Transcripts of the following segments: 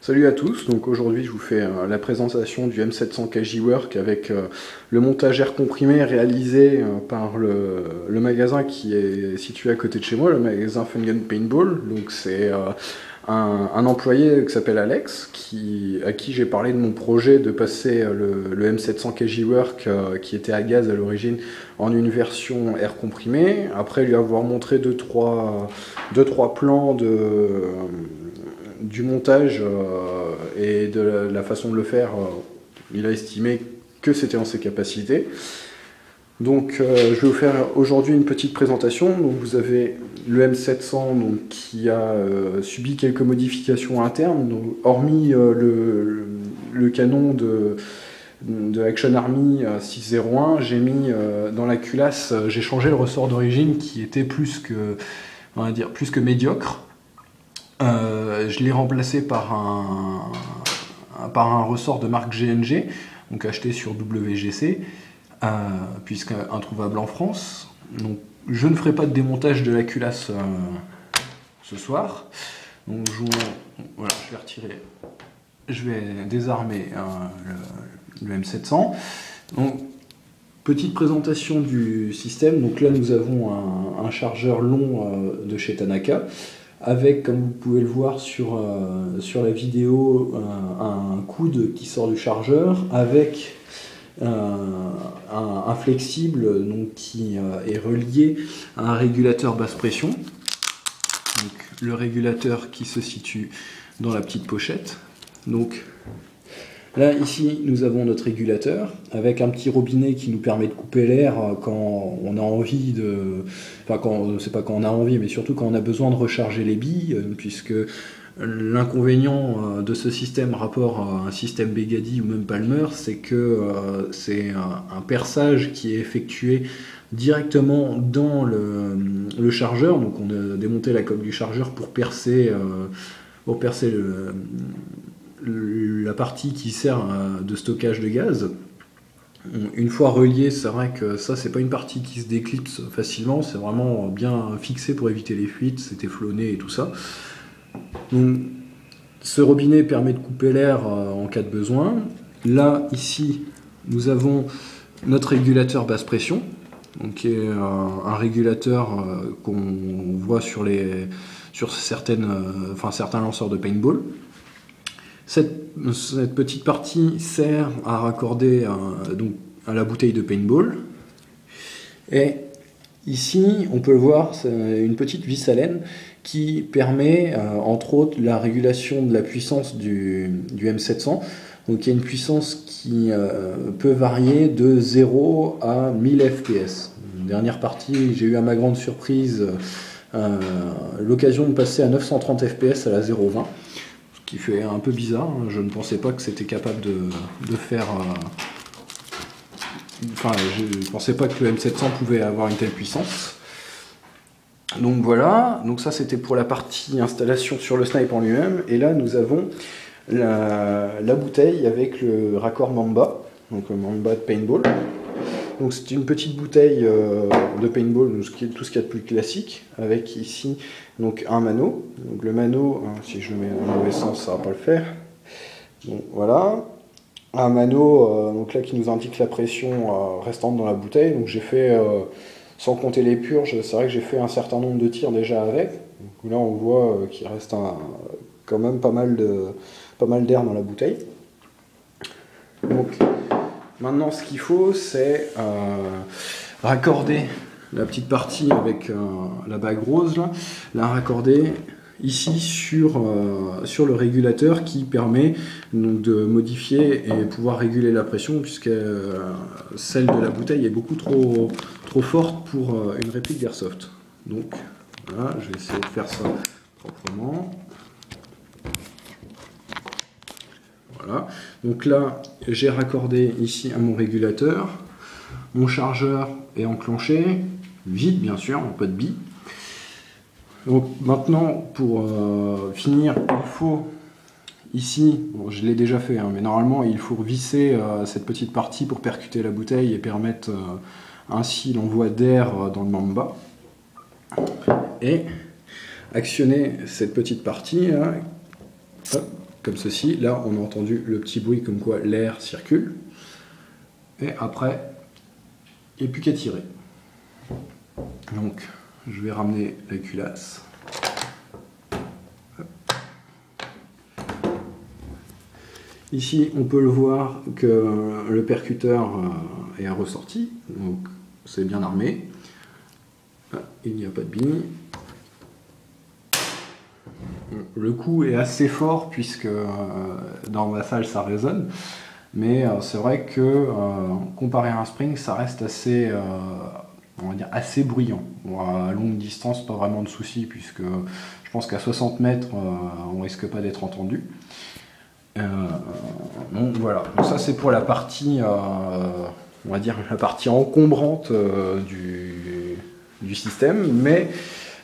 Salut à tous, donc aujourd'hui je vous fais la présentation du M700 KJ-Work avec le montage air comprimé réalisé par le magasin qui est situé à côté de chez moi, le magasin Fun Gun Paintball. Donc c'est un employé qui s'appelle Alex, à qui j'ai parlé de mon projet de passer le M700 KJ-Work qui était à gaz à l'origine en une version air comprimé. Après lui avoir montré deux trois plans du montage et de la façon de le faire, il a estimé que c'était en ses capacités. Donc je vais vous faire aujourd'hui une petite présentation. Donc, vous avez le M700 donc, qui a subi quelques modifications internes, donc, hormis le canon de Action Army 601, j'ai mis dans la culasse, j'ai changé le ressort d'origine qui était plus que médiocre. Je l'ai remplacé par un ressort de marque GNG, donc acheté sur WGC, puisqu'un introuvable en France. Donc, je ne ferai pas de démontage de la culasse ce soir. Donc, voilà, je vais désarmer le M700. Donc, petite présentation du système. Donc là, nous avons un chargeur long de chez Tanaka, avec, comme vous pouvez le voir sur la vidéo, un coude qui sort du chargeur, avec un flexible donc, qui est relié à un régulateur basse pression. Donc, le régulateur qui se situe dans la petite pochette. Donc, là, ici, nous avons notre régulateur avec un petit robinet qui nous permet de couper l'air quand on a envie de... Enfin, c'est pas quand on a envie, mais surtout quand on a besoin de recharger les billes, puisque l'inconvénient de ce système rapport à un système Begady ou même Palmer, c'est que c'est un perçage qui est effectué directement dans le chargeur. Donc on a démonté la coque du chargeur pour percer la partie qui sert de stockage de gaz. Une fois relié, c'est vrai que ça c'est pas une partie qui se déclipse facilement, c'est vraiment bien fixé pour éviter les fuites, c'est téflonné et tout ça. Donc, ce robinet permet de couper l'air en cas de besoin. Là, ici, nous avons notre régulateur basse pression, donc qui est un régulateur qu'on voit sur certains lanceurs de paintball. Cette petite partie sert à raccorder donc, à la bouteille de paintball. Et ici, on peut le voir, c'est une petite vis à laine qui permet, entre autres, la régulation de la puissance du M700. Donc il y a une puissance qui peut varier de 0 à 1000 fps. Dernière partie, j'ai eu à ma grande surprise l'occasion de passer à 930 fps à la 0,20. Qui fait un peu bizarre, je ne pensais pas que c'était capable de faire... Enfin, je ne pensais pas que le M700 pouvait avoir une telle puissance. Donc voilà, donc ça c'était pour la partie installation sur le snipe en lui-même. Et là nous avons la bouteille avec le raccord Mamba, donc le Mamba de paintball. Donc c'est une petite bouteille de paintball, tout ce qu'il y a de plus classique, avec ici donc un mano. Donc le mano, si je le mets dans le mauvais sens, ça ne va pas le faire. Donc voilà, un mano donc là qui nous indique la pression restante dans la bouteille. Donc j'ai fait, sans compter les purges, c'est vrai que j'ai fait un certain nombre de tirs déjà avec. Donc là on voit qu'il reste quand même pas mal d'air dans la bouteille. Donc, maintenant, ce qu'il faut, c'est raccorder la petite partie avec la bague rose, là, la raccorder ici sur le régulateur qui permet donc, de modifier et pouvoir réguler la pression, puisque celle de la bouteille est beaucoup trop forte pour une réplique d'Airsoft. Donc, voilà, je vais essayer de faire ça proprement. Voilà. Donc là, j'ai raccordé ici à mon régulateur. Mon chargeur est enclenché, vide bien sûr, pas de billes. Donc maintenant, pour finir, il faut ici, bon, je l'ai déjà fait, mais normalement il faut visser cette petite partie pour percuter la bouteille et permettre ainsi l'envoi d'air dans le Mamba. Et actionner cette petite partie là, comme ceci. Là, on a entendu le petit bruit comme quoi l'air circule. Et après, il n'y a plus qu'à tirer. Donc, je vais ramener la culasse. Ici, on peut le voir que le percuteur est ressorti, donc c'est bien armé. Il n'y a pas de bille. Le coup est assez fort puisque dans ma salle ça résonne, mais c'est vrai que comparé à un spring, ça reste assez, on va dire assez bruyant. Bon, à longue distance, pas vraiment de soucis puisque je pense qu'à 60 mètres, on risque pas d'être entendu. Donc voilà, donc ça c'est pour la partie, on va dire la partie encombrante du système, mais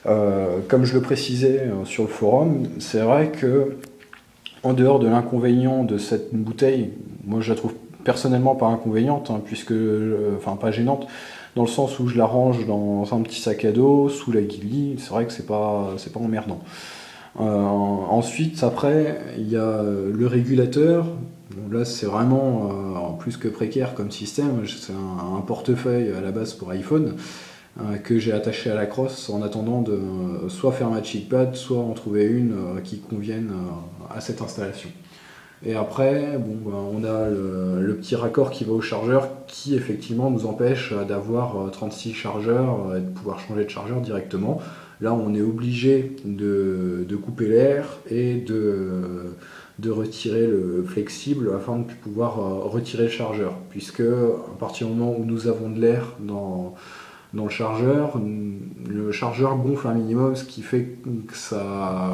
comme je le précisais sur le forum, c'est vrai que en dehors de l'inconvénient de cette bouteille, moi je la trouve personnellement pas inconvéniente, hein, puisque, enfin pas gênante, dans le sens où je la range dans un petit sac à dos, sous la guilly, c'est vrai que c'est pas emmerdant. Ensuite, après, il y a le régulateur. Bon, là, c'est vraiment plus que précaire comme système. C'est un portefeuille à la base pour iPhone que j'ai attaché à la crosse en attendant de soit faire ma chickpad, soit en trouver une qui convienne à cette installation. Et après, bon, on a le petit raccord qui va au chargeur qui effectivement nous empêche d'avoir 36 chargeurs et de pouvoir changer de chargeur directement. Là, on est obligé de couper l'air et de retirer le flexible afin de pouvoir retirer le chargeur. Puisque à partir du moment où nous avons de l'air dans le chargeur gonfle un minimum, ce qui fait que ça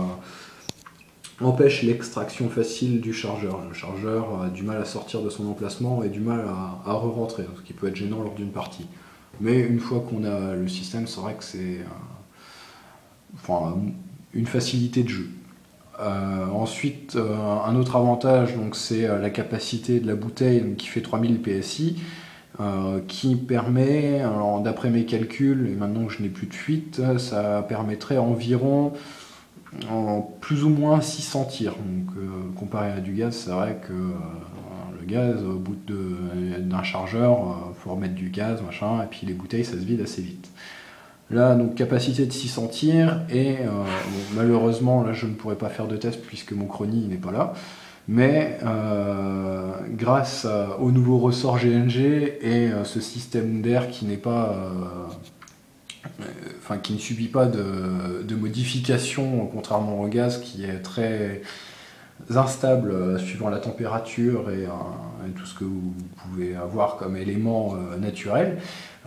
empêche l'extraction facile du chargeur. Le chargeur a du mal à sortir de son emplacement et du mal à re-rentrer, ce qui peut être gênant lors d'une partie. Mais une fois qu'on a le système, c'est vrai que c'est une facilité de jeu. Ensuite, un autre avantage, c'est la capacité de la bouteille qui fait 3000 PSI, qui permet, d'après mes calculs, et maintenant que je n'ai plus de fuite, ça permettrait environ plus ou moins 600 tirs. Donc, comparé à du gaz, c'est vrai que le gaz, au bout d'un chargeur, il faut remettre du gaz, machin, et puis les bouteilles, ça se vide assez vite. Là, donc capacité de 600 tirs, et bon, malheureusement, là, je ne pourrais pas faire de test puisque mon chronie n'est pas là. Mais grâce au nouveau ressort GNG et ce système d'air qui n'est pas, qui ne subit pas de modification, contrairement au gaz qui est très instable suivant la température et tout ce que vous pouvez avoir comme élément naturel,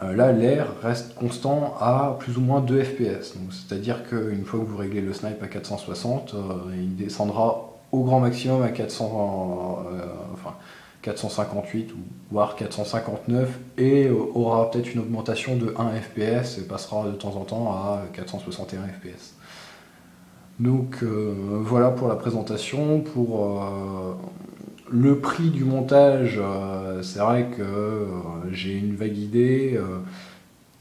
là l'air reste constant à plus ou moins 2 fps. C'est-à-dire qu'une fois que vous réglez le snipe à 460, il descendra au grand maximum à 458 ou voire 459 et aura peut-être une augmentation de 1 fps et passera de temps en temps à 461 fps. Donc voilà pour la présentation. Pour le prix du montage, c'est vrai que j'ai une vague idée,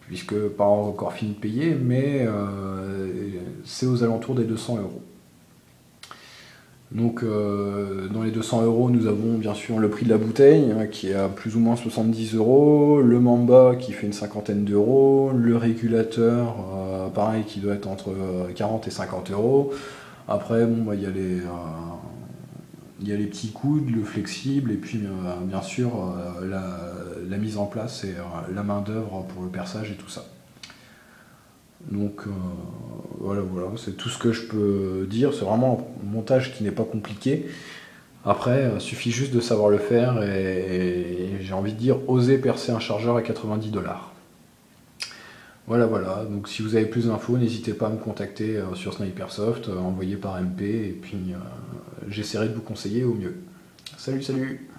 puisque pas encore fini de payer, mais c'est aux alentours des 200 €. Donc dans les 200 €, nous avons bien sûr le prix de la bouteille qui est à plus ou moins 70 €, le Mamba qui fait une cinquantaine d'euros, le régulateur pareil qui doit être entre 40 et 50 €. Après bon, il y a les petits coudes, le flexible et puis bien sûr la mise en place et la main d'œuvre pour le perçage et tout ça. Donc voilà, c'est tout ce que je peux dire. C'est vraiment un montage qui n'est pas compliqué. Après, il suffit juste de savoir le faire et j'ai envie de dire oser percer un chargeur à 90 $. Voilà, donc si vous avez plus d'infos, n'hésitez pas à me contacter sur Snipersoft, envoyé par MP, et puis j'essaierai de vous conseiller au mieux. Salut